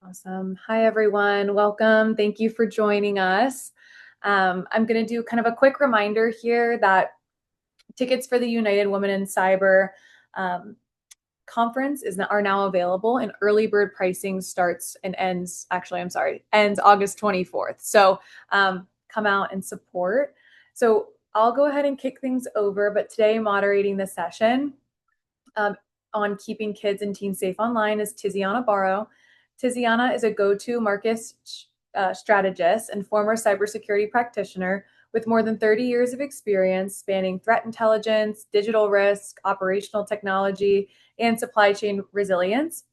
Awesome. Hi, everyone. Welcome. Thank you for joining us. I'm going to do kind of a quick reminder here that tickets for the United Women in Cyber conference are now available, and early bird pricing starts and ends. Actually, I'm sorry, ends August 24th. So come out and support. So I'll go ahead and kick things over. But today, moderating the session um, on keeping kids and teens safe online is Tiziana Barrow. Tiziana is a go-to market strategist and former cybersecurity practitioner with more than 30 years of experience spanning threat intelligence, digital risk, operational technology, and supply chain resilience.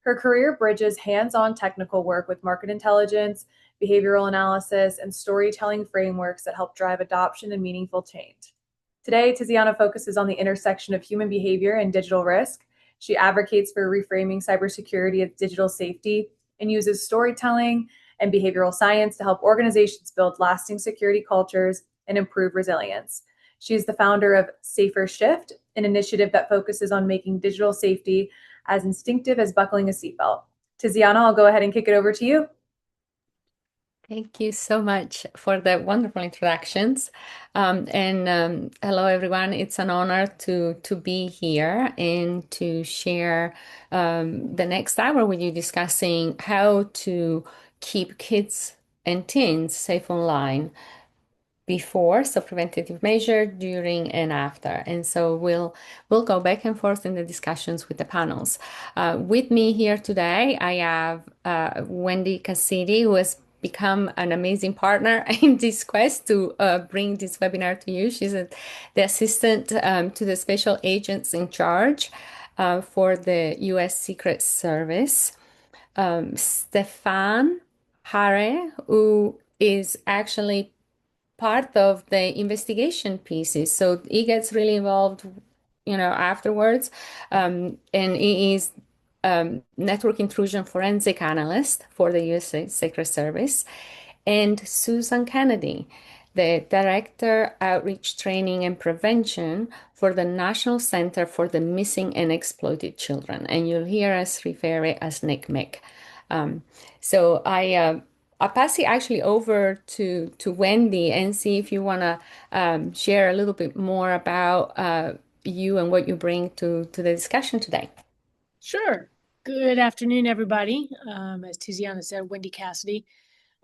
Her career bridges hands-on technical work with market intelligence, behavioral analysis, and storytelling frameworks that help drive adoption and meaningful change. Today, Tiziana focuses on the intersection of human behavior and digital risk. She advocates for reframing cybersecurity as digital safety and uses storytelling and behavioral science to help organizations build lasting security cultures and improve resilience. She is the founder of Safer Shift, an initiative that focuses on making digital safety as instinctive as buckling a seatbelt. Tiziana, I'll go ahead and kick it over to you. Thank you so much for the wonderful introductions. Hello, everyone. It's an honor to be here and to share the next hour with you discussing how to keep kids and teens safe online before, so preventative measure, during and after. And so we'll go back and forth in the discussions with the panels. With me here today, I have Wendy Cassidy, who has become an amazing partner in this quest to bring this webinar to you. She's the assistant to the special agents in charge for the U.S. Secret Service. Stefan Hare, who is actually part of the investigation pieces. So he gets really involved, afterwards. And he is network intrusion forensic analyst for the U.S. Secret Service. And Susan Kennedy, the Director Outreach Training and Prevention for the National Center for the Missing and Exploited Children. And you'll hear us refer it as NCMEC. So I'll pass it actually over to Wendy and see if you want to share a little bit more about you and what you bring to the discussion today. Sure. Good afternoon, everybody. As Tiziana said, Wendy Cassidy.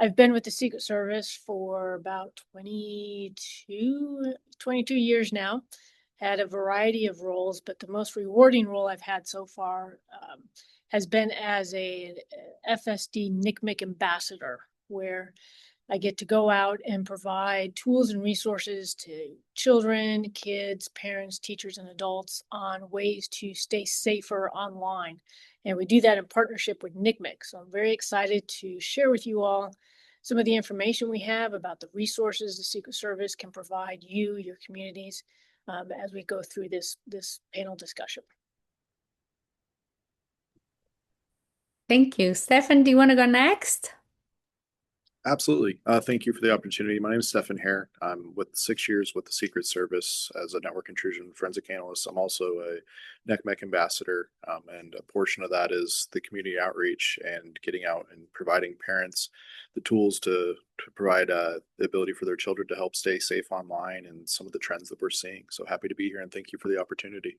I've been with the Secret Service for about 22 years now. Had a variety of roles, but the most rewarding role I've had so far has been as a FSD NCMEC ambassador, where I get to go out and provide tools and resources to children, kids, parents, teachers, and adults on ways to stay safer online. And we do that in partnership with NCMEC. So I'm very excited to share with you all some of the information we have about the resources the Secret Service can provide you, your communities, as we go through this panel discussion. Thank you. Stefan, do you want to go next? Absolutely. Thank you for the opportunity. My name is Stefan Hare. I'm with 6 years with the Secret Service as a network intrusion forensic analyst. I'm also a NCMEC ambassador, and a portion of that is the community outreach and getting out and providing parents the tools to provide the ability for their children to help stay safe online and some of the trends that we're seeing. So happy to be here and thank you for the opportunity.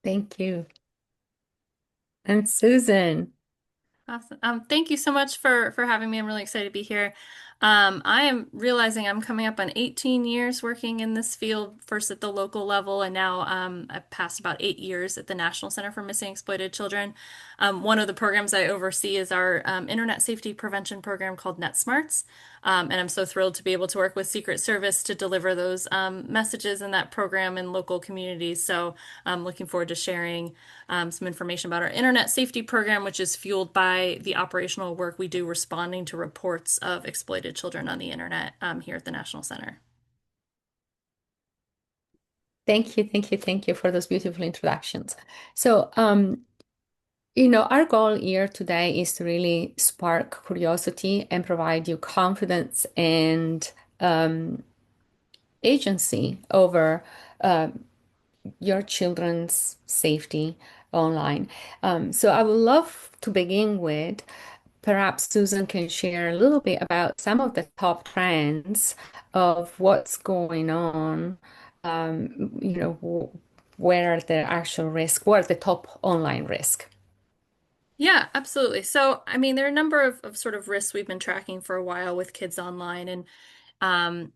Thank you. And Susan. Awesome. Thank you so much for having me. I'm really excited to be here. I am realizing I'm coming up on 18 years working in this field, first at the local level, and now I've passed about 8 years at the National Center for Missing and Exploited Children. One of the programs I oversee is our internet safety prevention program called NetSmarts. And I'm so thrilled to be able to work with Secret Service to deliver those messages in that program in local communities. So I'm looking forward to sharing some information about our internet safety program, which is fueled by the operational work we do responding to reports of exploited children on the internet here at the National Center. Thank you for those beautiful introductions. So, our goal here today is to really spark curiosity and provide you confidence and agency over your children's safety online. So I would love to begin with, perhaps Susan can share a little bit about some of the top trends of what's going on, where are the actual risks, what are the top online risks? Yeah, absolutely. So, I mean, there are a number of sort of risks we've been tracking for a while with kids online. And and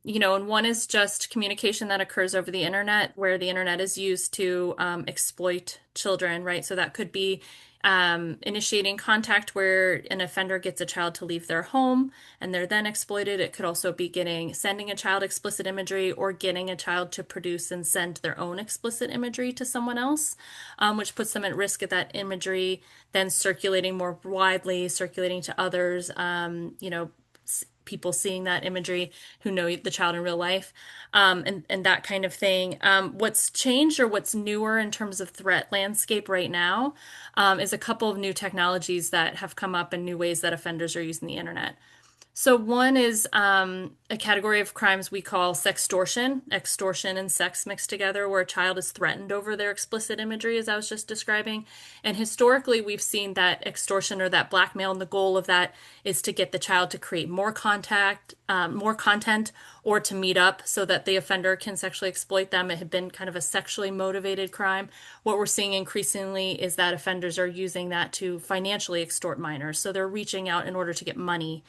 one is just communication that occurs over the internet, where the internet is used to exploit children, right? So that could be initiating contact where an offender gets a child to leave their home and they're then exploited. It could also be sending a child explicit imagery or getting a child to produce and send their own explicit imagery to someone else, which puts them at risk of that imagery then circulating more widely, circulating to others, people seeing that imagery who know the child in real life, and that kind of thing. What's changed or what's newer in terms of threat landscape right now is a couple of new technologies that have come up and new ways that offenders are using the internet. So one is a category of crimes we call sextortion, extortion and sex mixed together, where a child is threatened over their explicit imagery, as I was just describing. And historically, we've seen that extortion or that blackmail, and the goal of that is to get the child to create more content, or to meet up so that the offender can sexually exploit them. It had been kind of a sexually motivated crime. What we're seeing increasingly is that offenders are using that to financially extort minors. So they're reaching out in order to get money,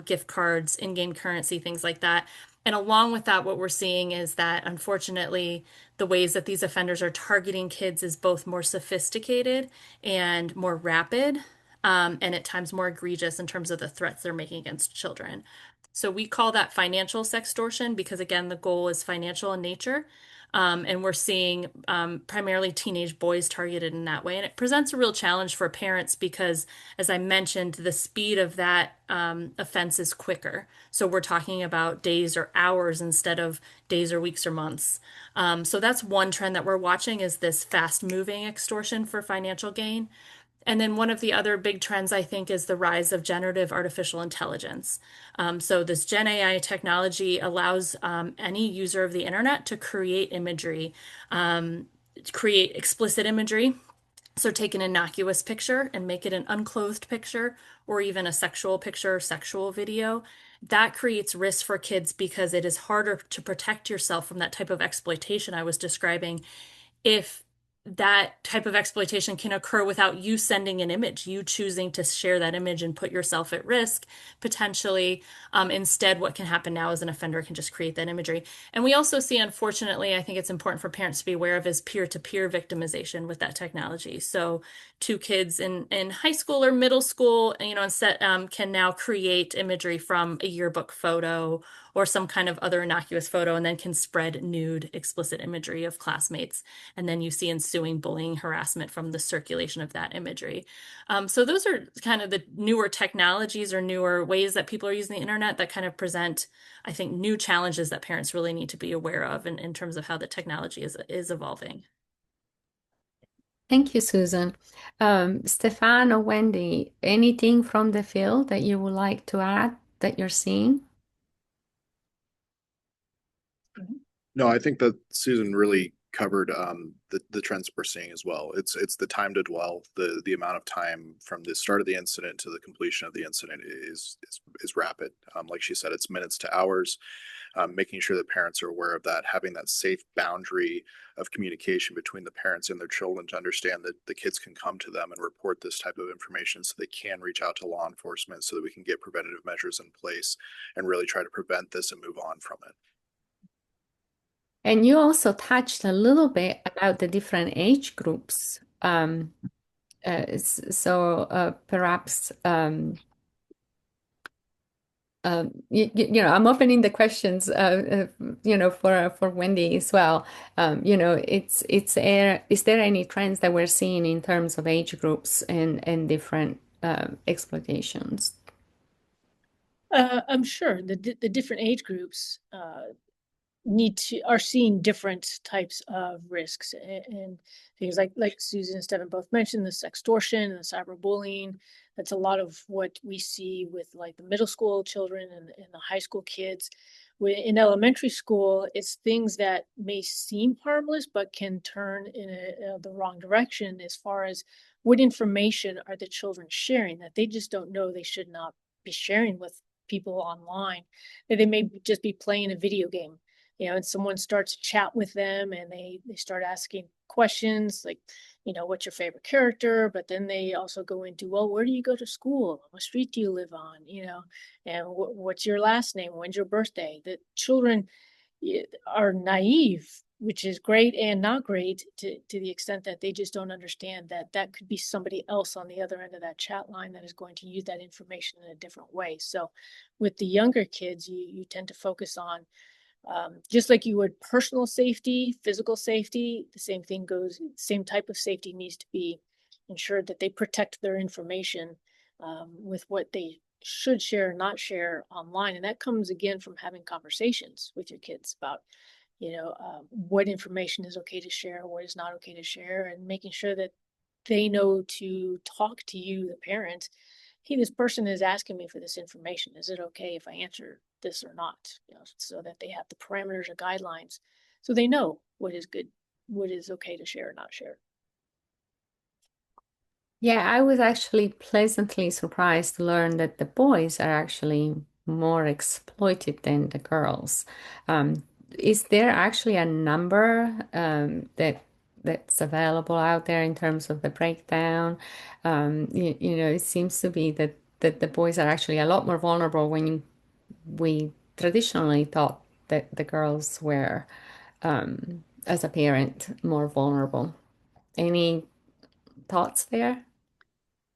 gift cards, in-game currency, things like that. And along with that, what we're seeing is that unfortunately, the ways that these offenders are targeting kids is both more sophisticated and more rapid, and at times more egregious in terms of the threats they're making against children. So we call that financial sextortion because, again, the goal is financial in nature. And we're seeing primarily teenage boys targeted in that way. And it presents a real challenge for parents because, as I mentioned, the speed of that offense is quicker. So we're talking about days or hours instead of days or weeks or months. So that's one trend that we're watching is this fast-moving extortion for financial gain. And then one of the other big trends, I think, is the rise of generative artificial intelligence. So this Gen AI technology allows any user of the internet to create imagery, create explicit imagery. So take an innocuous picture and make it an unclothed picture or even a sexual picture, sexual video. That creates risk for kids because it is harder to protect yourself from that type of exploitation I was describing if that type of exploitation can occur without you sending an image, you choosing to share that image and put yourself at risk potentially. Instead, what can happen now is an offender can just create that imagery. And we also see, unfortunately, I think it's important for parents to be aware of is peer-to-peer victimization with that technology. So two kids in high school or middle school, instead can now create imagery from a yearbook photo or some kind of other innocuous photo and then can spread nude, explicit imagery of classmates. And then you see ensuing bullying, harassment from the circulation of that imagery. So those are kind of the newer technologies or newer ways that people are using the internet that kind of present, I think, new challenges that parents really need to be aware of in terms of how the technology is evolving. Thank you, Susan. Stefan or Wendy, anything from the field that you would like to add that you're seeing? No, I think that Susan really covered the trends we're seeing as well. It's the time to dwell, the amount of time from the start of the incident to the completion of the incident is rapid. Like she said, it's minutes to hours. Making sure that parents are aware of that, having that safe boundary of communication between the parents and their children to understand that the kids can come to them and report this type of information so they can reach out to law enforcement so that we can get preventative measures in place and really try to prevent this and move on from it. And you also touched a little bit about the different age groups. Perhaps I'm opening the questions, for Wendy as well. Is there any trends that we're seeing in terms of age groups and different exploitations? I'm sure the different age groups are seeing different types of risks and things like Susan and Stephen both mentioned, the sextortion and the cyberbullying. That's a lot of what we see with like the middle school children and the high school kids. In elementary school, it's things that may seem harmless, but can turn in the wrong direction as far as what information are the children sharing that they just don't know they should not be sharing with people online. That they may just be playing a video game, and someone starts to chat with them and they start asking questions like, what's your favorite character? But then they also go into, well, where do you go to school? What street do you live on? And what's your last name? When's your birthday? The children are naive, which is great and not great to the extent that they just don't understand that that could be somebody else on the other end of that chat line that is going to use that information in a different way. So with the younger kids, you tend to focus on just like you would personal safety, physical safety, the same thing goes, same type of safety needs to be ensured that they protect their information with what they should share or not share online. And that comes again from having conversations with your kids about, what information is okay to share, what is not okay to share, and making sure that they know to talk to you, the parent. Hey, this person is asking me for this information. Is it okay if I answer this or not? So that they have the parameters or guidelines so they know what is good, what is okay to share or not share. Yeah, I was actually pleasantly surprised to learn that the boys are actually more exploited than the girls. Is there actually a number that's available out there in terms of the breakdown? It seems to be that the boys are actually a lot more vulnerable when we traditionally thought that the girls were, as a parent, more vulnerable. Any thoughts there?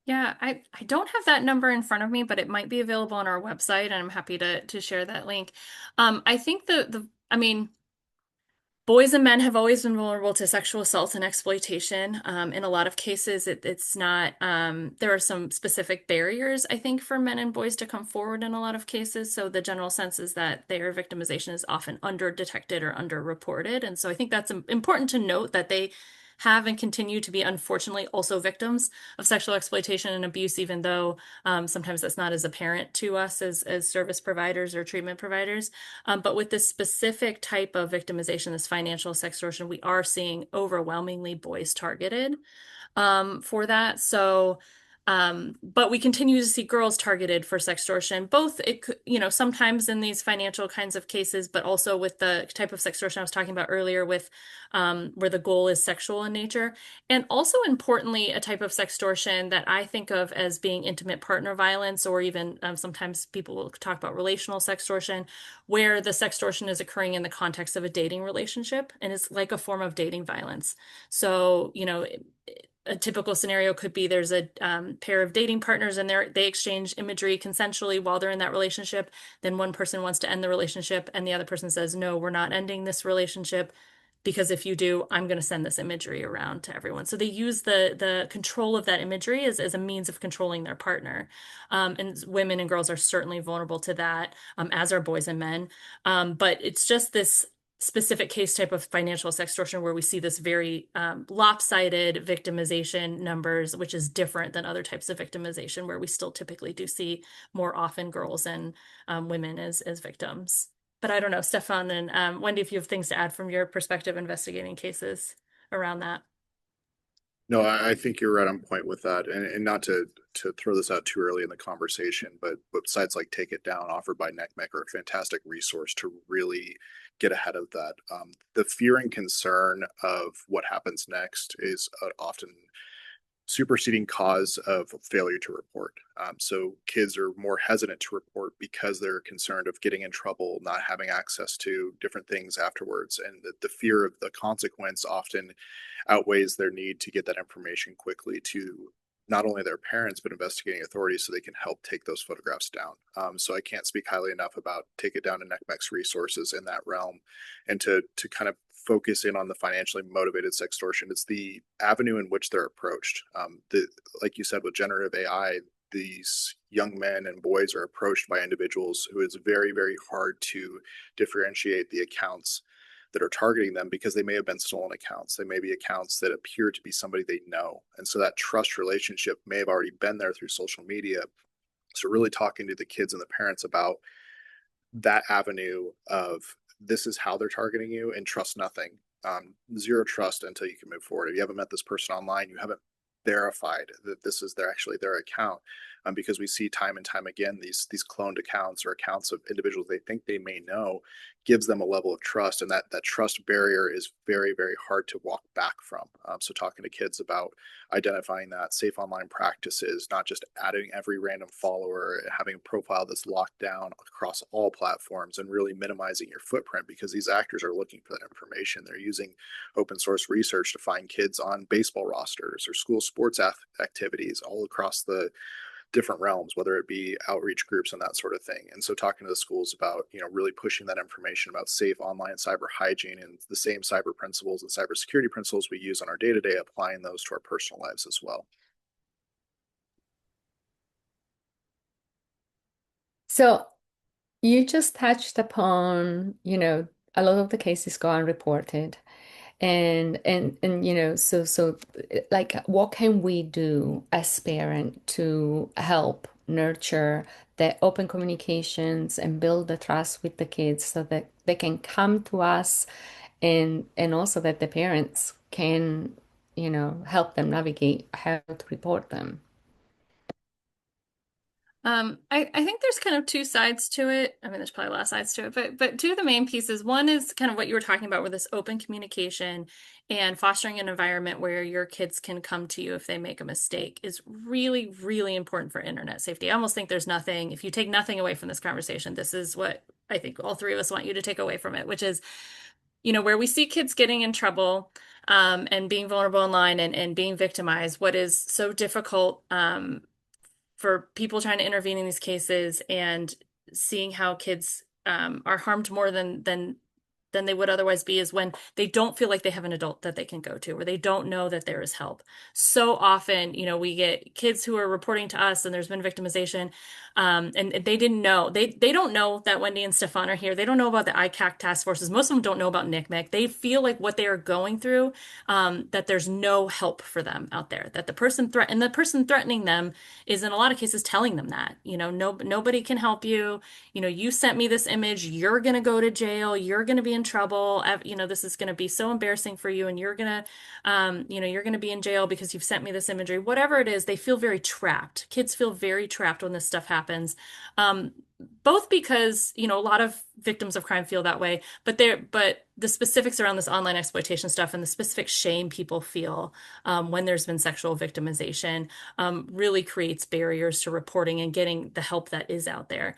Yeah, I don't have that number in front of me, but it might be available on our website, and I'm happy to share that link. I think I mean, boys and men have always been vulnerable to sexual assault and exploitation. In a lot of cases, it's not, there are some specific barriers, I think, for men and boys to come forward in a lot of cases. So the general sense is that their victimization is often under-detected or under-reported. And so I think that's important to note that they have and continue to be, unfortunately, also victims of sexual exploitation and abuse, even though sometimes that's not as apparent to us as service providers or treatment providers. But with this specific type of victimization, this financial sextortion, we are seeing overwhelmingly boys targeted for that. So, but we continue to see girls targeted for sextortion, both sometimes in these financial kinds of cases, but also with the type of sextortion I was talking about earlier with where the goal is sexual in nature. And also importantly, a type of sextortion that I think of as being intimate partner violence, or even sometimes people will talk about relational sextortion, where the sextortion is occurring in the context of a dating relationship and is like a form of dating violence. So, a typical scenario could be there's a pair of dating partners and they exchange imagery consensually while they're in that relationship. Then one person wants to end the relationship and the other person says, no, we're not ending this relationship, because if you do, I'm going to send this imagery around to everyone. So they use the control of that imagery as a means of controlling their partner. And women and girls are certainly vulnerable to that, as are boys and men. But it's just this specific case type of financial sextortion where we see this very lopsided victimization numbers, which is different than other types of victimization, where we still typically do see more often girls and women as victims. But I don't know, Stefan and Wendy, if you have things to add from your perspective investigating cases around that. No, I think you're right on point with that, and not to throw this out too early in the conversation, but websites like Take It Down, offered by NCMEC, are a fantastic resource to really get ahead of that. The fear and concern of what happens next is often superseding cause of failure to report. So kids are more hesitant to report because they're concerned of getting in trouble, not having access to different things afterwards. And the fear of the consequence often outweighs their need to get that information quickly to not only their parents, but investigating authorities so they can help take those photographs down. So I can't speak highly enough about Take It Down and NCMEC's resources in that realm. And to kind of focus in on the financially motivated sextortion, it's the avenue in which they're approached. Like you said, with generative AI, these young men and boys are approached by individuals who it's very, very hard to differentiate the accounts that are targeting them, because they may have been stolen accounts. They may be accounts that appear to be somebody they know. And so that trust relationship may have already been there through social media. So really talking to the kids and the parents about that avenue of this is how they're targeting you and trust nothing. Zero trust until you can move forward. If you haven't met this person online, you haven't verified that this is actually their account, because we see time and time again these cloned accounts or accounts of individuals they think they may know, gives them a level of trust, and that trust barrier is very, very hard to walk back from. So talking to kids about identifying that, safe online practices, not just adding every random follower, having a profile that's locked down across all platforms, and really minimizing your footprint, because these actors are looking for that information. They're using open source research to find kids on baseball rosters or school sports activities all across the different realms, whether it be outreach groups and that sort of thing. And so talking to the schools about, really pushing that information about safe online cyber hygiene and the same cyber principles and cybersecurity principles we use on our day-to-day, applying those to our personal lives as well. So you just touched upon, a lot of the cases go unreported. And so like what can we do as parent to help nurture the open communications and build the trust with the kids so that they can come to us, and also that the parents can, help them navigate how to report them. I think there's kind of two sides to it. I mean, there's probably a lot of sides to it, but two of the main pieces. One is kind of what you were talking about with this open communication and fostering an environment where your kids can come to you if they make a mistake is really, really important for internet safety. I almost think there's nothing, if you take nothing away from this conversation, this is what I think all three of us want you to take away from it, which is, where we see kids getting in trouble, and being vulnerable online and being victimized, what is so difficult, for people trying to intervene in these cases and seeing how kids are harmed more than they would otherwise be is when they don't feel like they have an adult that they can go to, or they don't know that there is help. So often, we get kids who are reporting to us and there's been victimization, and they didn't know. They don't know that Wendy and Stefan are here. They don't know about the ICAC task forces. Most of them don't know about NCMEC. They feel like what they are going through, that there's no help for them out there, that the person threatening them is in a lot of cases telling them that, nobody can help you. You sent me this image, you're going to go to jail, you're going to be in trouble. This is going to be so embarrassing for you, and you're going to, you're going to be in jail because you've sent me this imagery. Whatever it is, they feel very trapped. Kids feel very trapped when this stuff happens. Both because, a lot of victims of crime feel that way, but the specifics around this online exploitation stuff and the specific shame people feel, when there's been sexual victimization, really creates barriers to reporting and getting the help that is out there.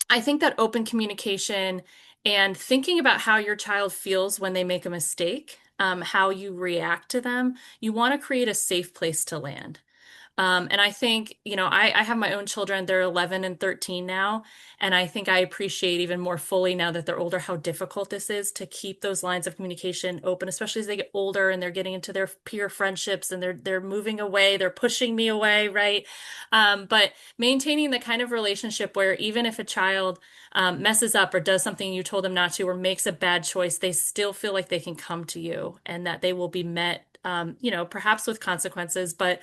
I think that open communication and thinking about how your child feels when they make a mistake, how you react to them, you want to create a safe place to land. And I think, I have my own children. They're 11 and 13 now. And I think I appreciate even more fully now that they're older how difficult this is to keep those lines of communication open, especially as they get older and they're getting into their peer friendships and they're moving away, they're pushing me away, right? But maintaining the kind of relationship where even if a child messes up or does something you told them not to, or makes a bad choice, they still feel like they can come to you and that they will be met, perhaps with consequences, but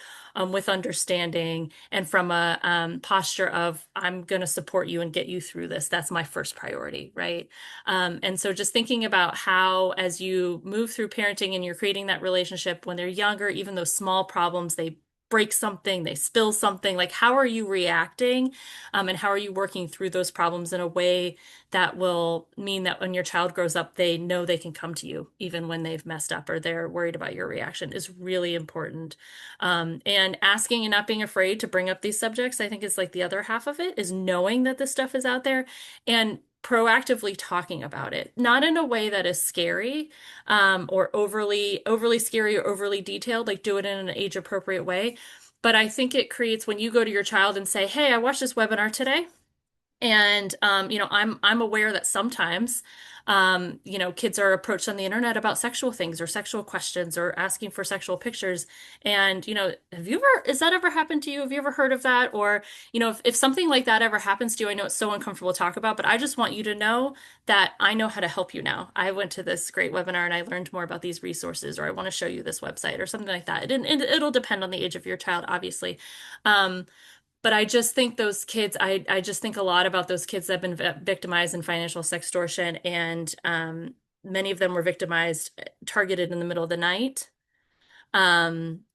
with understanding and from a posture of, I'm going to support you and get you through this. That's my first priority, right? And so just thinking about how, as you move through parenting and you're creating that relationship when they're younger, even those small problems, they break something, they spill something, like how are you reacting, and how are you working through those problems in a way that will mean that when your child grows up, they know they can come to you even when they've messed up or they're worried about your reaction is really important. And asking and not being afraid to bring up these subjects, I think is like the other half of it, is knowing that this stuff is out there and proactively talking about it, not in a way that is scary, or overly scary or overly detailed, like do it in an age appropriate way. But I think it creates, when you go to your child and say, hey, I watched this webinar today, and I'm aware that sometimes kids are approached on the internet about sexual things or sexual questions or asking for sexual pictures. And has that ever happened to you? Have you ever heard of that? Or if something like that ever happens to you, I know it's so uncomfortable to talk about, but I just want you to know that I know how to help you now. I went to this great webinar and I learned more about these resources, or I want to show you this website or something like that. It'll depend on the age of your child, obviously. But I just think those kids, I just think a lot about those kids that have been victimized in financial sextortion, and many of them were victimized, targeted in the middle of the night.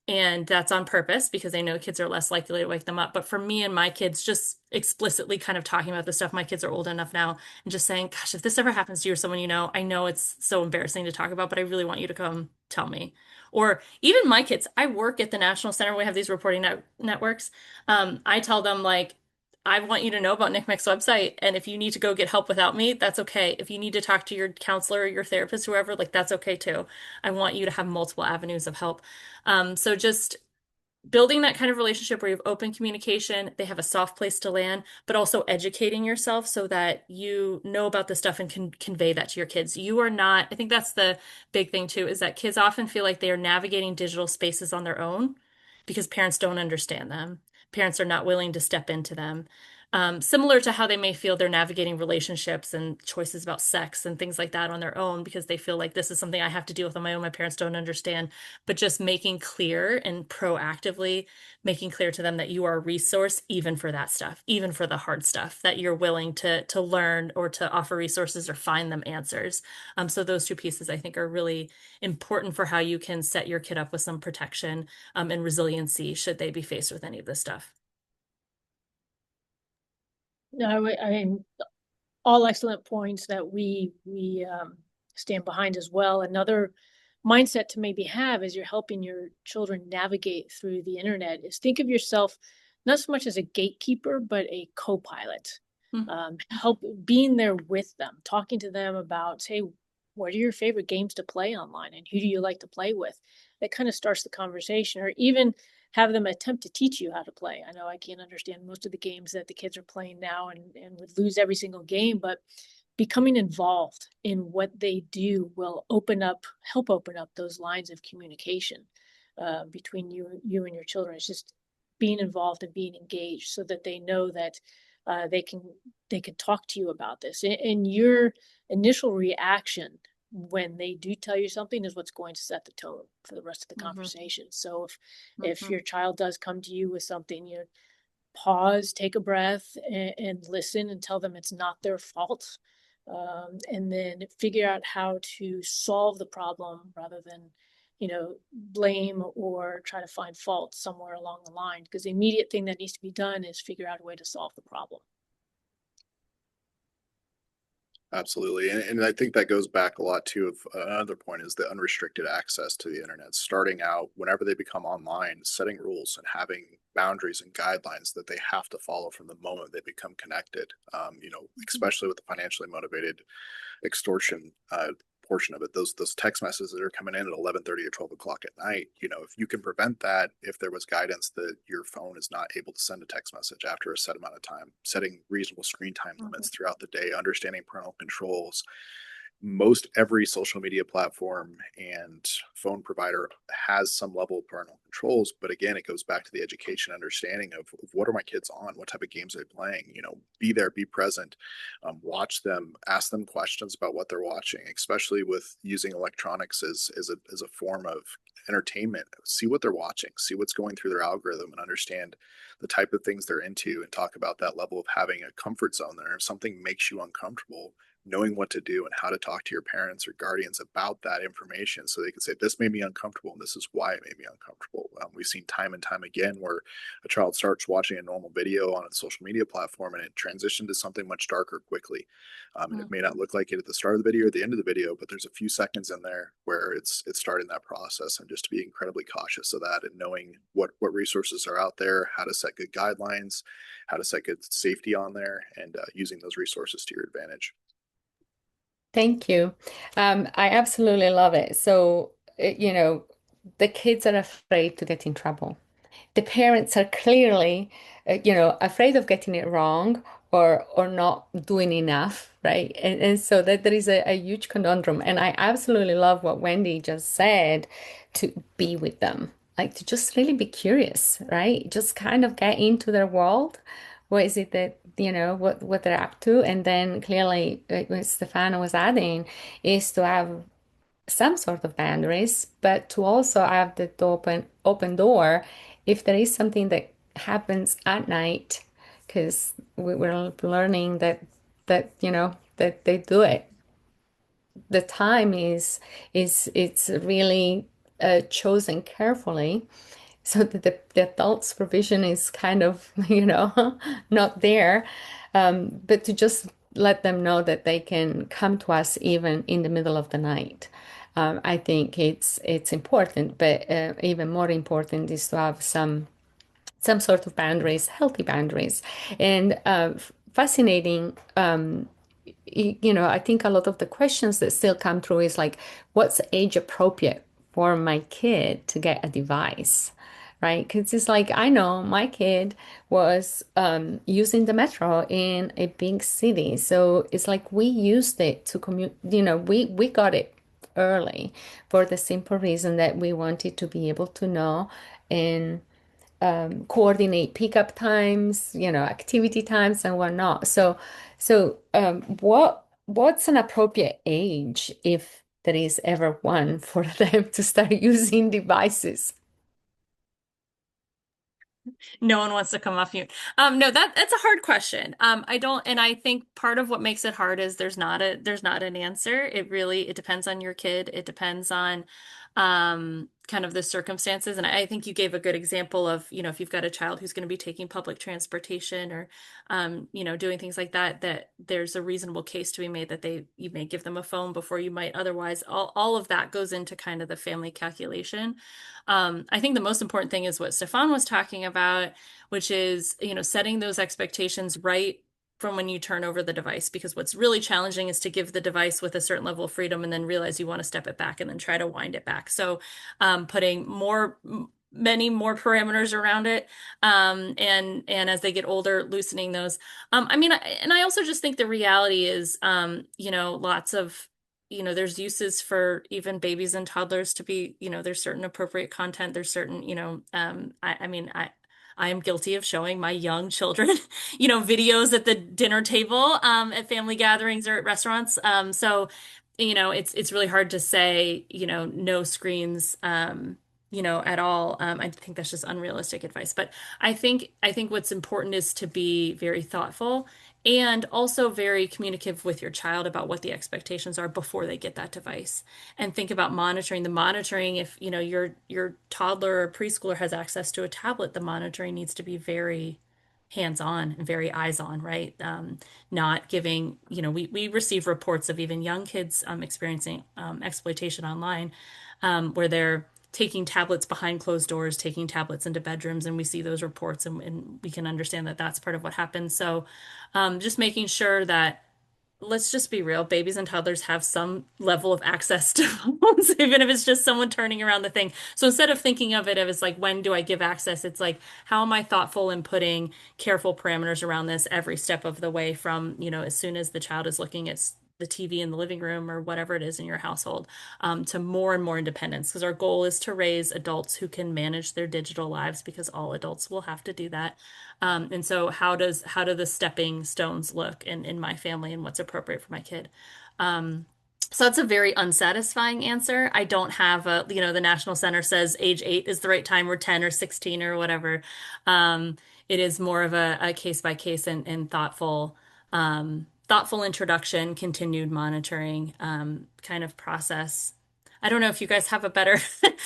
And that's on purpose because they know kids are less likely to wake them up. But for me and my kids, just explicitly kind of talking about this stuff, my kids are old enough now, and just saying, gosh, if this ever happens to you or someone you know, I know it's so embarrassing to talk about, but I really want you to come tell me. Or even my kids, I work at the National Center. We have these reporting networks. I tell them, like, I want you to know about NCMEC's website. And if you need to go get help without me, that's okay. If you need to talk to your counselor or your therapist, whoever, like, that's okay too. I want you to have multiple avenues of help. So just building that kind of relationship where you have open communication, they have a soft place to land, but also educating yourself so that you know about this stuff and can convey that to your kids. You are not, I think that's the big thing too, is that kids often feel like they are navigating digital spaces on their own because parents don't understand them. Parents are not willing to step into them. Similar to how they may feel they're navigating relationships and choices about sex and things like that on their own because they feel like this is something I have to deal with on my own. My parents don't understand. But just making clear and proactively making clear to them that you are a resource even for that stuff, even for the hard stuff, that you're willing to learn or to offer resources or find them answers. So those two pieces I think are really important for how you can set your kid up with some protection and resiliency should they be faced with any of this stuff. No, all excellent points that we stand behind as well. Another mindset to maybe have as you're helping your children navigate through the internet is think of yourself not so much as a gatekeeper, but a co-pilot. Help being there with them, talking to them about, hey, what are your favorite games to play online and who do you like to play with? That kind of starts the conversation, or even have them attempt to teach you how to play. I know I can't understand most of the games that the kids are playing now and would lose every single game, but becoming involved in what they do will help open up those lines of communication between you and your children. It's just being involved and being engaged so that they know that they can talk to you about this. And your initial reaction when they do tell you something is what's going to set the tone for the rest of the conversation. So if your child does come to you with something, you know, pause, take a breath, and listen and tell them it's not their fault. And then figure out how to solve the problem rather than, you know, blame or try to find fault somewhere along the line. Because the immediate thing that needs to be done is figure out a way to solve the problem. Absolutely. And I think that goes back a lot to another point is the unrestricted access to the internet. Starting out, whenever they become online, setting rules and having boundaries and guidelines that they have to follow from the moment they become connected. Especially with the financially motivated extortion portion of it, those text messages that are coming in at 11:30 or 12 o'clock at night, if you can prevent that, if there was guidance that your phone is not able to send a text message after a set amount of time, setting reasonable screen time limits throughout the day, understanding parental controls. Most every social media platform and phone provider has some level of parental controls, but again, it goes back to the education understanding of what are my kids on, what type of games are they playing. Be there, be present, watch them, ask them questions about what they're watching, especially with using electronics as a form of entertainment. See what they're watching, see what's going through their algorithm, and understand the type of things they're into, and talk about that level of having a comfort zone there. If something makes you uncomfortable, knowing what to do and how to talk to your parents or guardians about that information so they can say, this made me uncomfortable and this is why it made me uncomfortable. We've seen time and time again where a child starts watching a normal video on a social media platform and it transitioned to something much darker quickly. And it may not look like it at the start of the video or the end of the video, but there's a few seconds in there where it's starting that process, and just to be incredibly cautious of that and knowing what resources are out there, how to set good guidelines, how to set good safety on there, and using those resources to your advantage. Thank you. I absolutely love it. So, the kids are afraid to get in trouble. The parents are clearly, afraid of getting it wrong or not doing enough, right? And so that there is a huge conundrum. And I absolutely love what Wendy just said, to be with them, like to just really be curious, right? Just kind of get into their world. What is it that, what they're up to? And then clearly, what Stefano was adding is to have some sort of boundaries, but to also have the open door if there is something that happens at night, because we're learning that they do it. The time is it's really chosen carefully, so that the adult supervision is kind of not there, but to just let them know that they can come to us even in the middle of the night. I think it's important, but even more important is to have some sort of boundaries, healthy boundaries. And fascinating, I think a lot of the questions that still come through is like, what's age appropriate for my kid to get a device? Right? Because it's like, I know my kid was using the metro in a big city. So it's like we used it to commute, we got it early for the simple reason that we wanted to be able to know and coordinate pickup times, activity times and whatnot. So what's an appropriate age, if there is ever one, for them to start using devices? No one wants to come off mute. No, that's a hard question. And I think part of what makes it hard is there's not an answer. It depends on your kid. It depends on kind of the circumstances. And I think you gave a good example of, if you've got a child who's going to be taking public transportation or doing things like that, that there's a reasonable case to be made that you may give them a phone before you might otherwise. All of that goes into kind of the family calculation. I think the most important thing is what Stefan was talking about, which is, setting those expectations right from when you turn over the device, because what's really challenging is to give the device with a certain level of freedom and then realize you want to step it back and then try to wind it back. So putting many more parameters around it, and as they get older, loosening those. I also just think the reality is, lots of there's uses for even babies and toddlers to be, there's certain appropriate content. There's certain, I am guilty of showing my young children, videos at the dinner table, at family gatherings or at restaurants. So, it's really hard to say, no screens, at all. I think that's just unrealistic advice. But I think what's important is to be very thoughtful and also very communicative with your child about what the expectations are before they get that device. And think about monitoring. If, your toddler or preschooler has access to a tablet, the monitoring needs to be very hands-on and very eyes-on, right? Not giving, we receive reports of even young kids experiencing exploitation online, where they're taking tablets behind closed doors, taking tablets into bedrooms, and we see those reports, and we can understand that that's part of what happens. So just making sure that, let's just be real, babies and toddlers have some level of access to phones, even if it's just someone turning around the thing. So instead of thinking of it as like, when do I give access? It's like, how am I thoughtful in putting careful parameters around this every step of the way, from, as soon as the child is looking at the TV in the living room or whatever it is in your household, to more and more independence. Because our goal is to raise adults who can manage their digital lives, because all adults will have to do that. And so how do the stepping stones look in my family, and what's appropriate for my kid? So that's a very unsatisfying answer. I don't have the National Center says age 8 is the right time, or 10 or 16 or whatever. It is more of a case by case and thoughtful introduction, continued monitoring, kind of process. I don't know if you guys have a better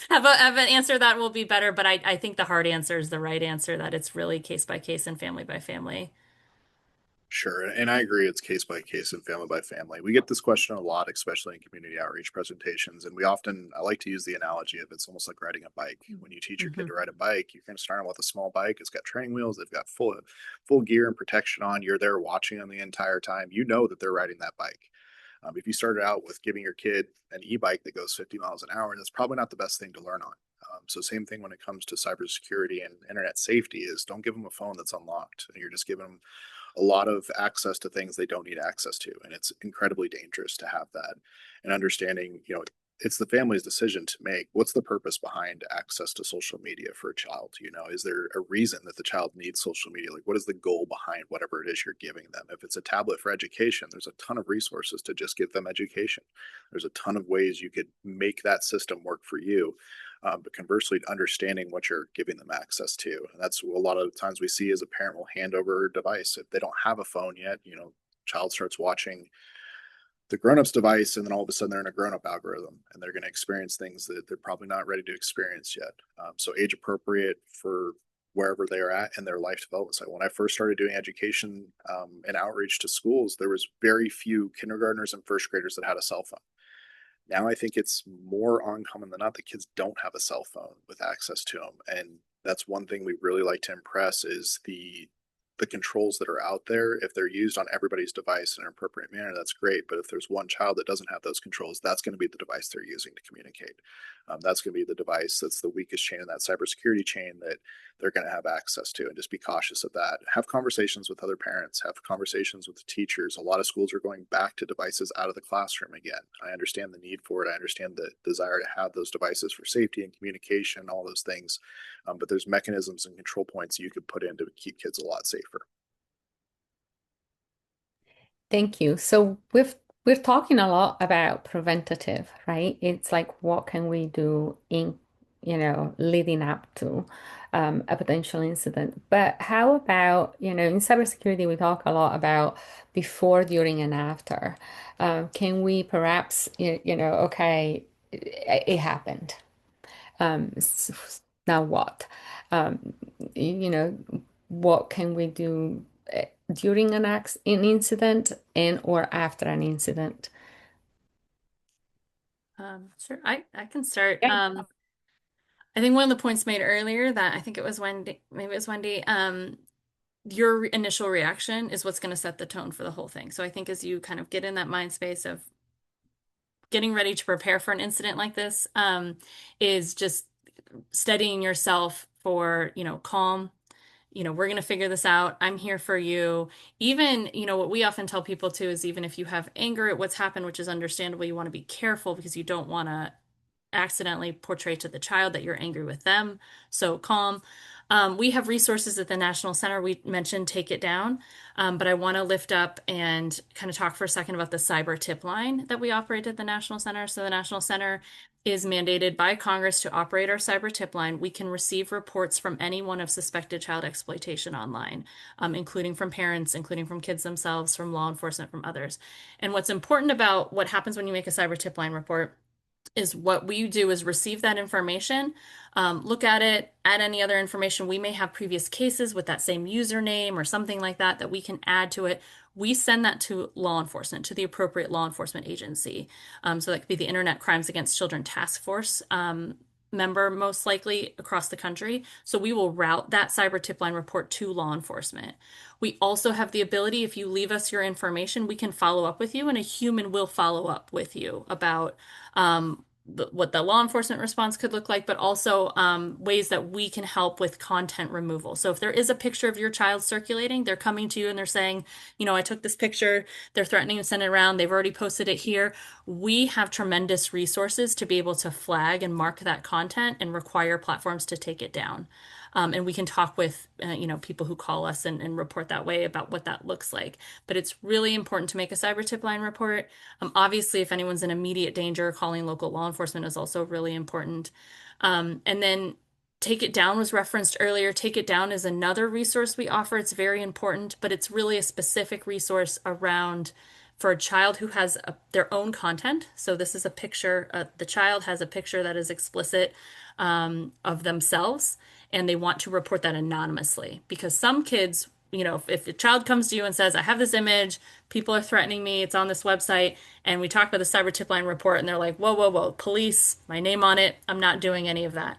have an answer that will be better, but I think the hard answer is the right answer, that it's really case by case and family by family. Sure. And I agree, it's case by case and family by family. We get this question a lot, especially in community outreach presentations. And I like to use the analogy of, it's almost like riding a bike. When you teach your kid to ride a bike, you're going to start them with a small bike. It's got training wheels. They've got full gear and protection on. You're there watching them the entire time. You know that they're riding that bike. If you started out with giving your kid an e-bike that goes 50 miles an hour, that's probably not the best thing to learn on. So same thing when it comes to cybersecurity and internet safety, is don't give them a phone that's unlocked. You're just giving them a lot of access to things they don't need access to. And it's incredibly dangerous to have that. And understanding, it's the family's decision to make. What's the purpose behind access to social media for a child? You know, is there a reason that the child needs social media? Like, what is the goal behind whatever it is you're giving them? If it's a tablet for education, there's a ton of resources to just give them education. There's a ton of ways you could make that system work for you. But conversely, understanding what you're giving them access to. And that's a lot of times we see as a parent will hand over a device. If they don't have a phone yet, you know, child starts watching the grown-up's device, and then all of a sudden they're in a grown-up algorithm, and they're going to experience things that they're probably not ready to experience yet. So age appropriate for wherever they are at in their life development cycle. When I first started doing education and outreach to schools, there was very few kindergartners and first graders that had a cell phone. Now I think it's more uncommon than not that kids don't have a cell phone with access to them, and that's one thing we really like to impress is the controls that are out there. If they're used on everybody's device in an appropriate manner, that's great. But if there's one child that doesn't have those controls, that's going to be the device they're using to communicate. That's going to be the device that's the weakest chain in that cybersecurity chain that they're going to have access to, and just be cautious of that. Have conversations with other parents, have conversations with the teachers. A lot of schools are going back to devices out of the classroom again. I understand the need for it. I understand the desire to have those devices for safety and communication, all those things. But there's mechanisms and control points you could put in to keep kids a lot safer. Thank you. So we're talking a lot about preventative, right? It's like what can we do in, leading up to a potential incident. But how about, in cybersecurity, we talk a lot about before, during, and after. Can we perhaps, okay, it happened. Now what? Um, you know, what can we do during an incident and or after an incident? Sure, I can start. Yeah. I think one of the points made earlier that I think it was Wendy, maybe it was Wendy, your initial reaction is what's going to set the tone for the whole thing. So I think as you kind of get in that mind space of getting ready to prepare for an incident like this, is just steadying yourself for, calm. We're going to figure this out. I'm here for you. Even, what we often tell people too is even if you have anger at what's happened, which is understandable, you want to be careful because you don't want to accidentally portray to the child that you're angry with them. So calm. We have resources at the National Center. We mentioned Take It Down, but I want to lift up and kind of talk for a second about the cyber tip line that we operate at the National Center. So the National Center is mandated by Congress to operate our cyber tip line. We can receive reports from anyone of suspected child exploitation online, including from parents, including from kids themselves, from law enforcement, from others. And what's important about what happens when you make a cyber tip line report is what we do is receive that information, look at it, add any other information. We may have previous cases with that same username or something like that that we can add to it. We send that to law enforcement, to the appropriate law enforcement agency. So that could be the Internet Crimes Against Children Task Force member, most likely across the country. So we will route that cyber tip line report to law enforcement. We also have the ability, if you leave us your information, we can follow up with you, and a human will follow up with you about what the law enforcement response could look like, but also ways that we can help with content removal. So if there is a picture of your child circulating, they're coming to you and they're saying, I took this picture, they're threatening to send it around, they've already posted it here. We have tremendous resources to be able to flag and mark that content and require platforms to take it down. And we can talk with, people who call us and report that way about what that looks like. But it's really important to make a cyber tip line report. Obviously, if anyone's in immediate danger, calling local law enforcement is also really important. And then Take It Down was referenced earlier. Take It Down is another resource we offer. It's very important, but it's really a specific resource around for a child who has their own content. So this is a picture, the child has a picture that is explicit of themselves, and they want to report that anonymously because some kids, if a child comes to you and says, I have this image, people are threatening me, it's on this website, and we talk about the cyber tip line report and they're like, whoa, whoa, whoa, police, my name on it, I'm not doing any of that.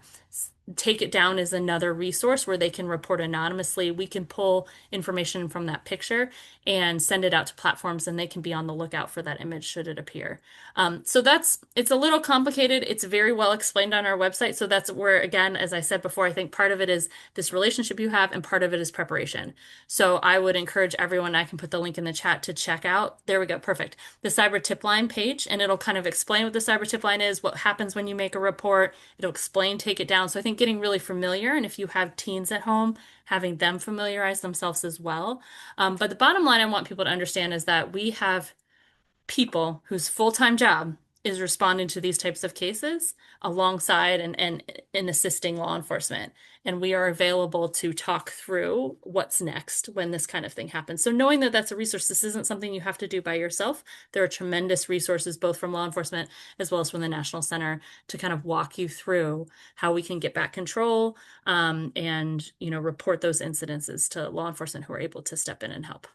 Take It Down is another resource where they can report anonymously. We can pull information from that picture and send it out to platforms, and they can be on the lookout for that image should it appear. So it's a little complicated. It's very well explained on our website. So that's where, again, as I said before, I think part of it is this relationship you have, and part of it is preparation. So I would encourage everyone, I can put the link in the chat to check out. There we go. Perfect. The Cyber Tip Line page, and it'll kind of explain what the Cyber Tip Line is, what happens when you make a report. It'll explain Take It Down. So I think getting really familiar, and if you have teens at home, having them familiarize themselves as well. But the bottom line I want people to understand is that we have people whose full-time job is responding to these types of cases alongside and in assisting law enforcement. And we are available to talk through what's next when this kind of thing happens. So knowing that that's a resource, this isn't something you have to do by yourself. There are tremendous resources, both from law enforcement as well as from the National Center, to kind of walk you through how we can get back control, and, report those incidences to law enforcement who are able to step in and help.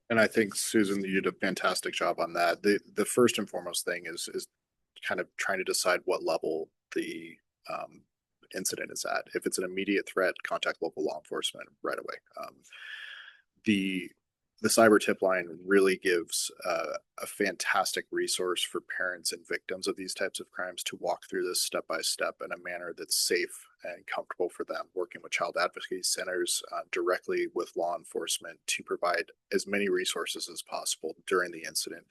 And I think, Susan, you did a fantastic job on that. The first and foremost thing is kind of trying to decide what level the incident is at. If it's an immediate threat, contact local law enforcement right away. The cyber tip line really gives a fantastic resource for parents and victims of these types of crimes to walk through this step by step in a manner that's safe and comfortable for them, working with child advocacy centers directly with law enforcement to provide as many resources as possible during the incident.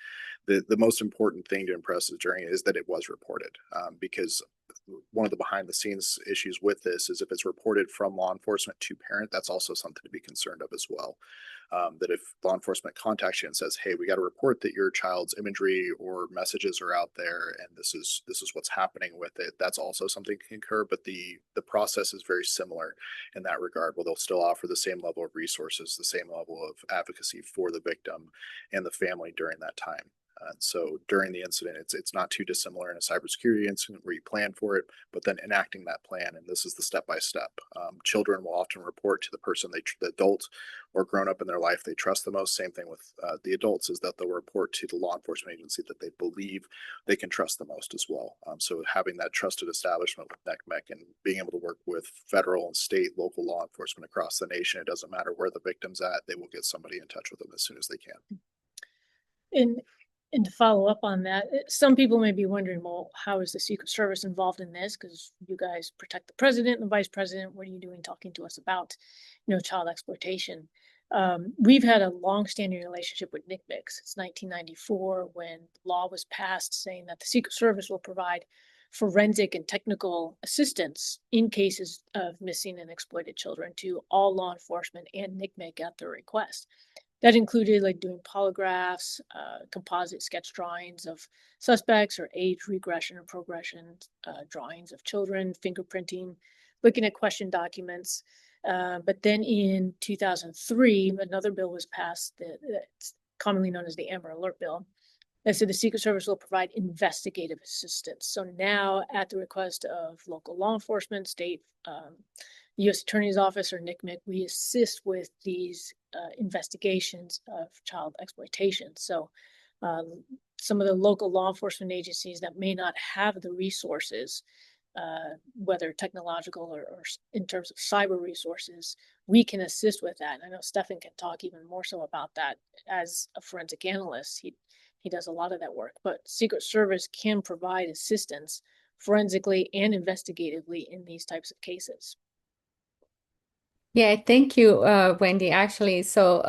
The most important thing to impress during it is that it was reported, because one of the behind the scenes issues with this is if it's reported from law enforcement to parent, that's also something to be concerned of as well. That if law enforcement contacts you and says, hey, we got to report that your child's imagery or messages are out there and this is what's happening with it, that's also something to concur. But the process is very similar in that regard, where they'll still offer the same level of resources, the same level of advocacy for the victim and the family during that time. So during the incident, it's not too dissimilar in a cybersecurity incident where you plan for it, but then enacting that plan. And this is the step-by-step. Children will often report to the person, the adult or grown up in their life they trust the most. Same thing with the adults, is that they'll report to the law enforcement agency that they believe they can trust the most as well. So having that trusted establishment with NCMEC and being able to work with federal and state, local law enforcement across the nation, it doesn't matter where the victim's at, they will get somebody in touch with them as soon as they can. And to follow up on that, some people may be wondering, well, how is the Secret Service involved in this? Because you guys protect the president and the vice president. What are you doing talking to us about, child exploitation? We've had a long-standing relationship with NCMEC since 1994, when law was passed saying that the Secret Service will provide forensic and technical assistance in cases of missing and exploited children to all law enforcement and NCMEC at their request. That included doing polygraphs, composite sketch drawings of suspects, or age regression or progression drawings of children, fingerprinting, looking at question documents. But then in 2003, another bill was passed that's commonly known as the Amber Alert Bill. That said the Secret Service will provide investigative assistance. So now, at the request of local law enforcement, state, U.S. Attorney's Office, or NCMEC, we assist with these investigations of child exploitation. So some of the local law enforcement agencies that may not have the resources, whether technological or in terms of cyber resources, we can assist with that. And I know Stefan can talk even more so about that as a forensic analyst. He does a lot of that work, but Secret Service can provide assistance forensically and investigatively in these types of cases. Yeah, thank you, Wendy. Actually, so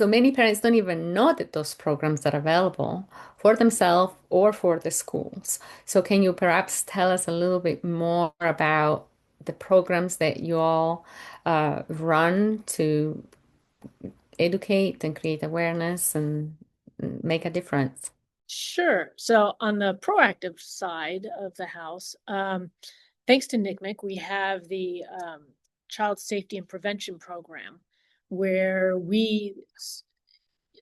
many parents don't even know that those programs are available for themselves or for the schools. So can you perhaps tell us a little bit more about the programs that you all run to educate and create awareness and make a difference? Sure. So on the proactive side of the house, thanks to NCMEC, we have the Child Safety and Prevention Program, where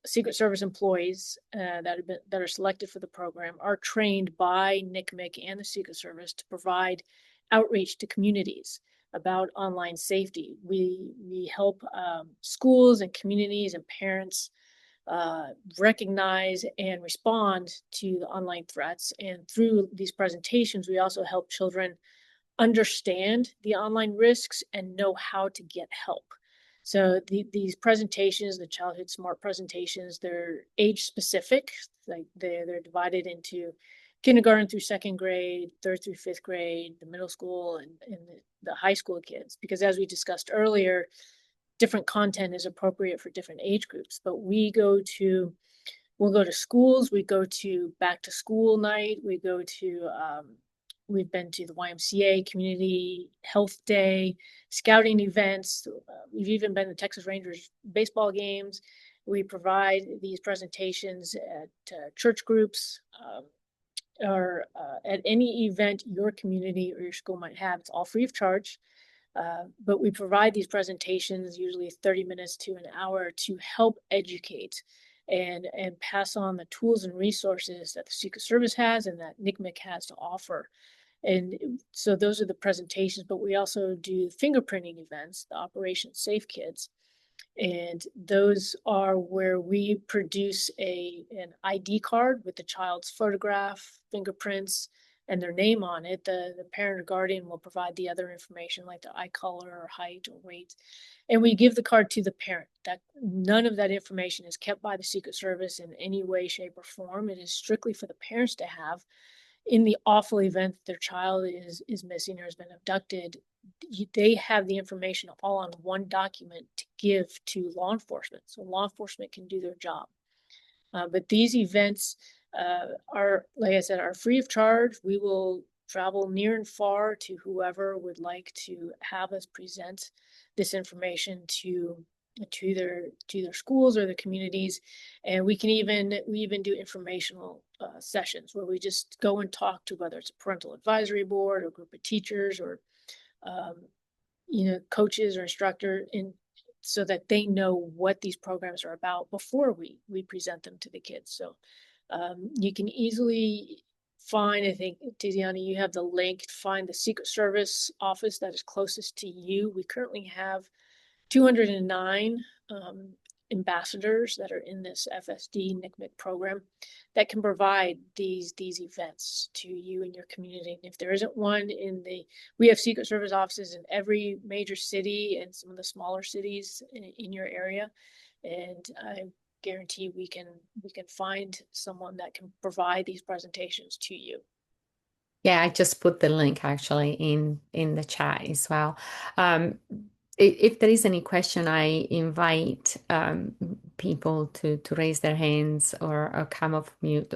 Secret Service employees that are selected for the program are trained by NCMEC and the Secret Service to provide outreach to communities about online safety. We help schools and communities and parents recognize and respond to the online threats. And through these presentations, we also help children understand the online risks and know how to get help. So these presentations, the childhood smart presentations, they're age specific. Like they're divided into kindergarten through second grade, third through fifth grade, the middle school, and the high school kids. Because as we discussed earlier, different content is appropriate for different age groups. But we'll go to schools, we go to back to school night, we've been to the YMCA Community Health Day, scouting events. We've even been to Texas Rangers baseball games. We provide these presentations at church groups or at any event your community or your school might have. It's all free of charge. But we provide these presentations, usually 30 minutes to an hour, to help educate and pass on the tools and resources that the Secret Service has and that NCMEC has to offer. And so those are the presentations, but we also do fingerprinting events, the Operation Safe Kids. And those are where we produce an ID card with the child's photograph, fingerprints, and their name on it. The parent or guardian will provide the other information like the eye color or height or weight. And we give the card to the parent. That none of that information is kept by the Secret Service in any way, shape, or form. It is strictly for the parents to have. In the awful event that their child is missing or has been abducted, they have the information all on one document to give to law enforcement, so law enforcement can do their job. But these events are, like I said, are free of charge. We will travel near and far to whoever would like to have us present this information to their schools or their communities. And we even do informational sessions where we just go and talk to, whether it's a parental advisory board or a group of teachers or coaches or instructor, so that they know what these programs are about before we present them to the kids. So you can easily find, I think, Tiziana, you have the link to find the Secret Service office that is closest to you. We currently have 209 ambassadors that are in this FSD NCMEC program that can provide these events to you and your community. And if there isn't one we have Secret Service offices in every major city and some of the smaller cities in your area. And I guarantee we can find someone that can provide these presentations to you. Yeah, I just put the link actually in the chat as well. If there is any question, I invite people to raise their hands or come off mute.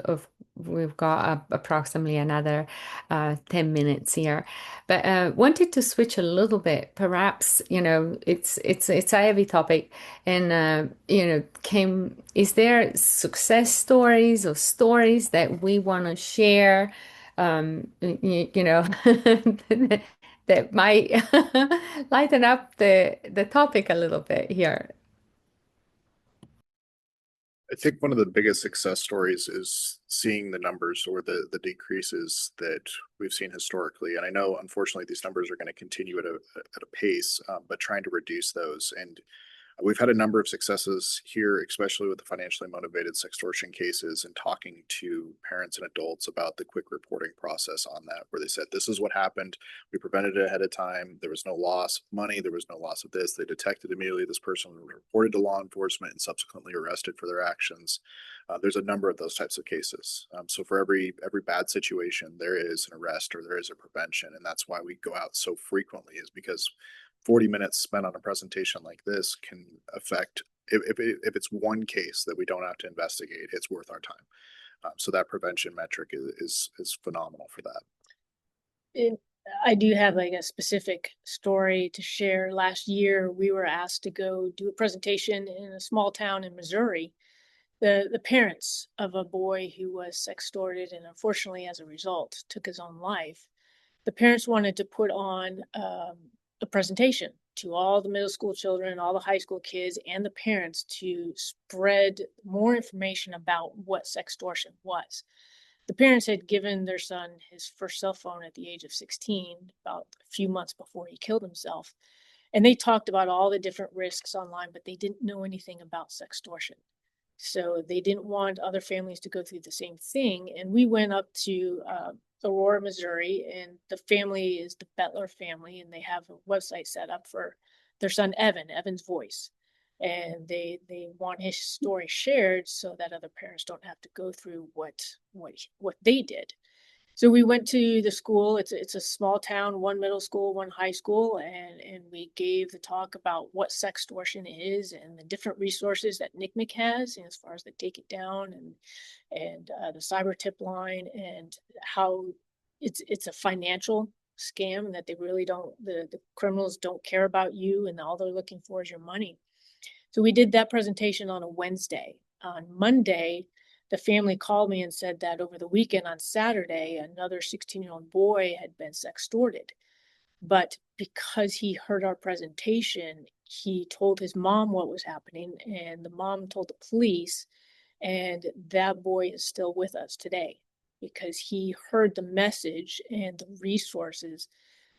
We've got approximately another 10 minutes here, but wanted to switch a little bit. Perhaps it's a heavy topic, and is there success stories or stories that we want to share? That might lighten up the topic a little bit here. I think one of the biggest success stories is seeing the numbers or the decreases that we've seen historically. And I know, unfortunately, these numbers are going to continue at a pace, but trying to reduce those. And we've had a number of successes here, especially with the financially motivated sextortion cases, and talking to parents and adults about the quick reporting process on that, where they said, this is what happened. We prevented it ahead of time. There was no loss of money. There was no loss of this. They detected immediately this person was reported to law enforcement and subsequently arrested for their actions. There's a number of those types of cases. So for every bad situation, there is an arrest or there is a prevention. And that's why we go out so frequently, is because 40 minutes spent on a presentation like this can affect, if it's one case that we don't have to investigate, it's worth our time. So that prevention metric is phenomenal for that. I do have like a specific story to share. Last year, we were asked to go do a presentation in a small town in Missouri. The parents of a boy who was sextorted and unfortunately, as a result, took his own life. The parents wanted to put on a presentation to all the middle school children, all the high school kids, and the parents to spread more information about what sextortion was. The parents had given their son his first cell phone at the age of 16, about a few months before he killed himself. And they talked about all the different risks online, but they didn't know anything about sextortion. So they didn't want other families to go through the same thing. And we went up to Aurora, Missouri, and the family is the Bettler family, and they have a website set up for their son, Evan's voice. And they want his story shared so that other parents don't have to go through what they did. So we went to the school. It's a small town, one middle school, one high school, and we gave the talk about what sextortion is and the different resources that NCMEC has, as far as the Take It Down and the cyber tip line, and how it's a financial scam, and that they really don't, the criminals don't care about you, and all they're looking for is your money. So we did that presentation on a Wednesday. On Monday, the family called me and said that over the weekend on Saturday, another 16-year-old boy had been sextorted. But because he heard our presentation, he told his mom what was happening, and the mom told the police, and that boy is still with us today because he heard the message and the resources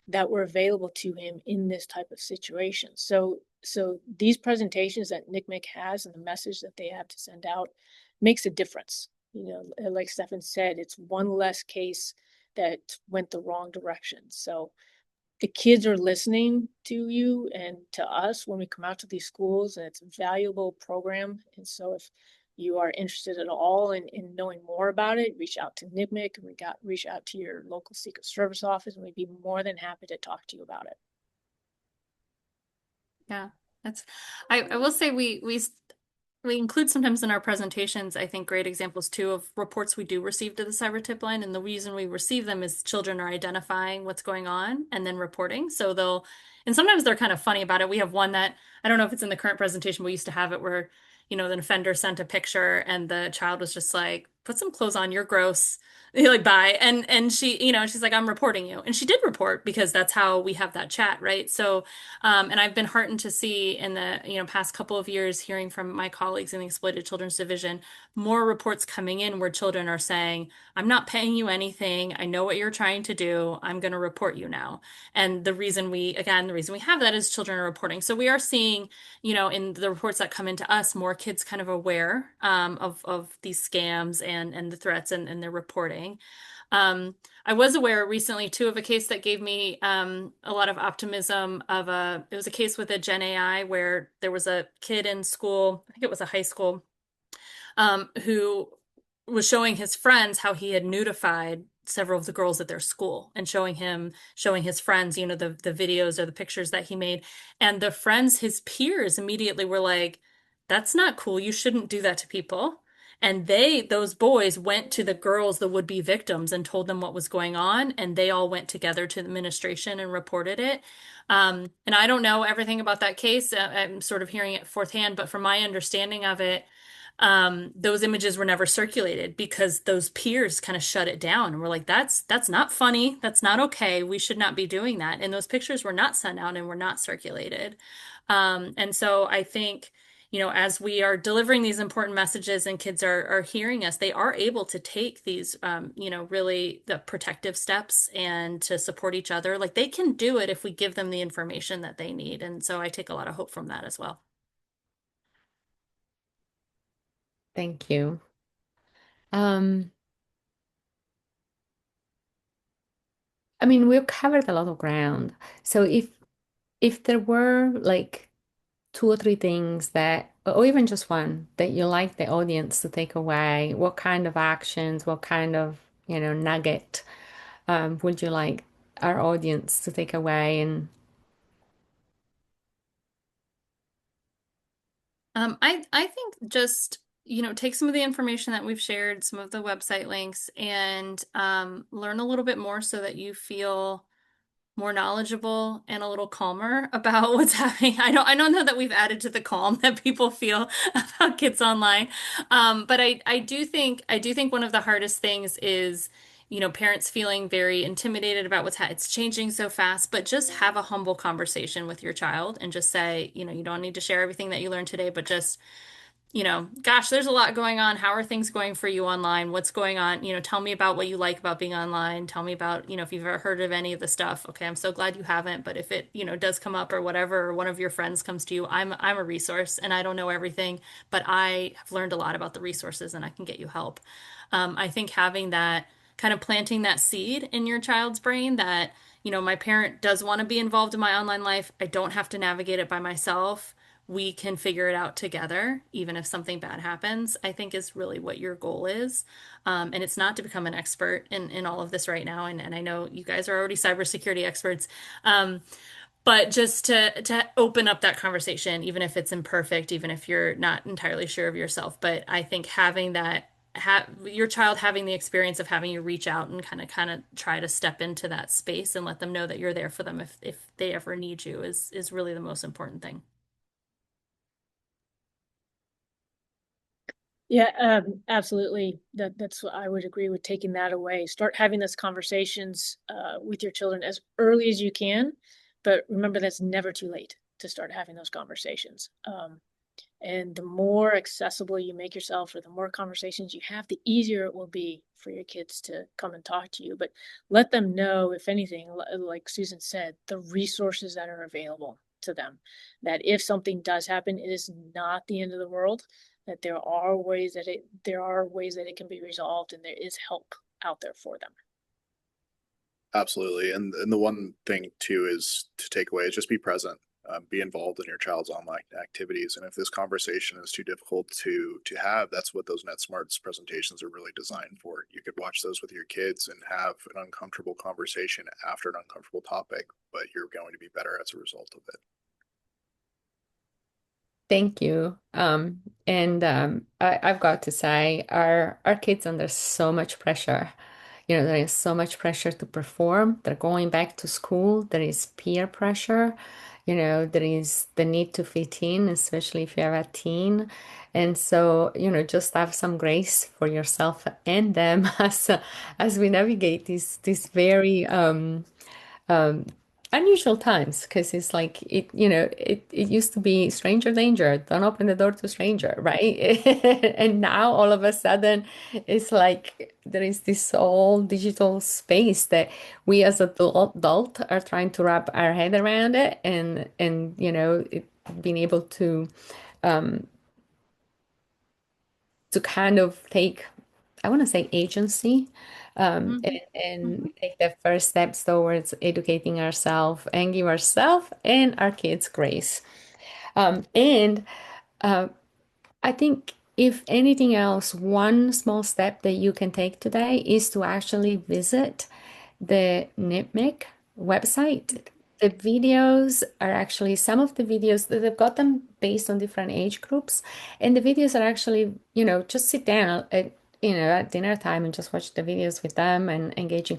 that were available to him in this type of situation. So these presentations that NCMEC has and the message that they have to send out makes a difference. Like Stefan said, it's one less case that went the wrong direction. So the kids are listening to you and to us when we come out to these schools, and it's a valuable program. And so if you are interested at all in knowing more about it, reach out to NCMEC, and reach out to your local Secret Service office, and we'd be more than happy to talk to you about it. Yeah, I will say we include sometimes in our presentations, I think, great examples too of reports we do receive to the cyber tip line. And the reason we receive them is children are identifying what's going on and then reporting. So and sometimes they're kind of funny about it. We have one that, I don't know if it's in the current presentation, but we used to have it where, the offender sent a picture and the child was just like, put some clothes on, you're gross. Like, bye. And she, she's like, I'm reporting you. And she did report because that's how we have that chat, right? So and I've been heartened to see in the past couple of years, hearing from my colleagues in the Exploited Children's Division, more reports coming in where children are saying, I'm not paying you anything. I know what you're trying to do. I'm going to report you now. And the reason we have that is children are reporting. So we are seeing, in the reports that come into us, more kids kind of aware of these scams and the threats, and they're reporting. I was aware recently too of a case that gave me a lot of optimism it was a case with a Gen AI where there was a kid in school, I think it was a high school, who was showing his friends how he had nudified several of the girls at their school, and showing his friends, the videos or the pictures that he made. And the friends, his peers, immediately were like, that's not cool. You shouldn't do that to people. And those boys went to the girls, the would-be victims, and told them what was going on. And they all went together to the administration and reported it. And I don't know everything about that case. I'm sort of hearing it firsthand, but from my understanding of it, those images were never circulated because those peers kind of shut it down and were like, that's not funny. That's not okay. We should not be doing that. And those pictures were not sent out and were not circulated. And so I think, as we are delivering these important messages and kids are hearing us, they are able to take these, really the protective steps and to support each other. Like, they can do it if we give them the information that they need. And so I take a lot of hope from that as well. Thank you. I mean, we've covered a lot of ground. So if there were like two or three things that, or even just one, that you like the audience to take away, what kind of actions, what kind of, nugget would you like our audience to take away? And I think just, take some of the information that we've shared, some of the website links, and learn a little bit more so that you feel more knowledgeable and a little calmer about what's happening. I don't know that we've added to the calm that people feel about kids online. But I do think one of the hardest things is, parents feeling very intimidated about it's changing so fast, but just have a humble conversation with your child and just say, you don't need to share everything that you learned today, but just gosh, there's a lot going on. How are things going for you online? What's going on? Tell me about what you like about being online. Tell me about, if you've ever heard of any of the stuff. Okay, I'm so glad you haven't, but if it, does come up or whatever, or one of your friends comes to you, I'm a resource and I don't know everything, but I have learned a lot about the resources and I can get you help. I think having that kind of planting that seed in your child's brain that, my parent does want to be involved in my online life. I don't have to navigate it by myself. We can figure it out together, even if something bad happens, I think is really what your goal is. And it's not to become an expert in all of this right now. And I know you guys are already cybersecurity experts. But just to open up that conversation, even if it's imperfect, even if you're not entirely sure of yourself. But I think having that your child having the experience of having you reach out and kind of try to step into that space and let them know that you're there for them if they ever need you is really the most important thing. Yeah, absolutely. That's what I would agree with, taking that away. Start having those conversations with your children as early as you can, but remember that's never too late to start having those conversations. And the more accessible you make yourself, or the more conversations you have, the easier it will be for your kids to come and talk to you. But let them know, if anything, like Susan said, the resources that are available to them, that if something does happen, it is not the end of the world, that there are ways that it can be resolved, and there is help out there for them. Absolutely. And the one thing too is to take away is just be present. Be involved in your child's online activities. And if this conversation is too difficult to have, that's what those NetSmarts presentations are really designed for. You could watch those with your kids and have an uncomfortable conversation after an uncomfortable topic, but you're going to be better as a result of it. Thank you. I've got to say, our kids under so much pressure. There is so much pressure to perform. They're going back to school. There is peer pressure. There is the need to fit in, especially if you have a teen. And so, just have some grace for yourself and them as we navigate these very um, unusual times, because it's like it used to be stranger danger, don't open the door to stranger, right? And now all of a sudden it's like there is this whole digital space that we as adult are trying to wrap our head around it, and being able um, to kind of take, I want to say, agency, and take the first steps towards educating ourselves and give ourselves and our kids grace. And I think, if anything else, one small step that you can take today is to actually visit the NCMEC website. The videos are actually, some of the videos that they've got them based on different age groups, and the videos are actually, just sit down at dinner time and just watch the videos with them and engage in,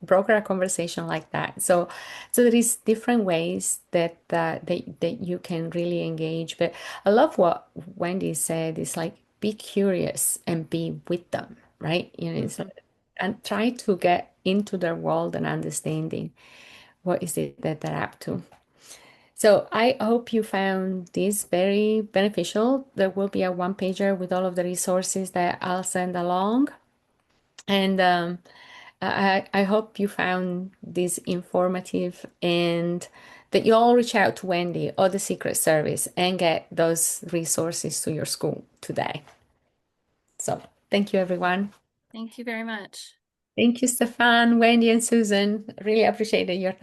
broker a conversation like that. So there is different ways that you can really engage. But I love what Wendy said. It's like, be curious and be with them, right? It's like, and try to get into their world and understanding what is it that they're up to. So I hope you found this very beneficial. There will be a one-pager with all of the resources that I'll send along. And I hope you found this informative, and that you all reach out to Wendy or the Secret Service and get those resources to your school today. So thank you, everyone. Thank you very much. Thank you, Stefan, Wendy, and Susan. Really appreciated your time.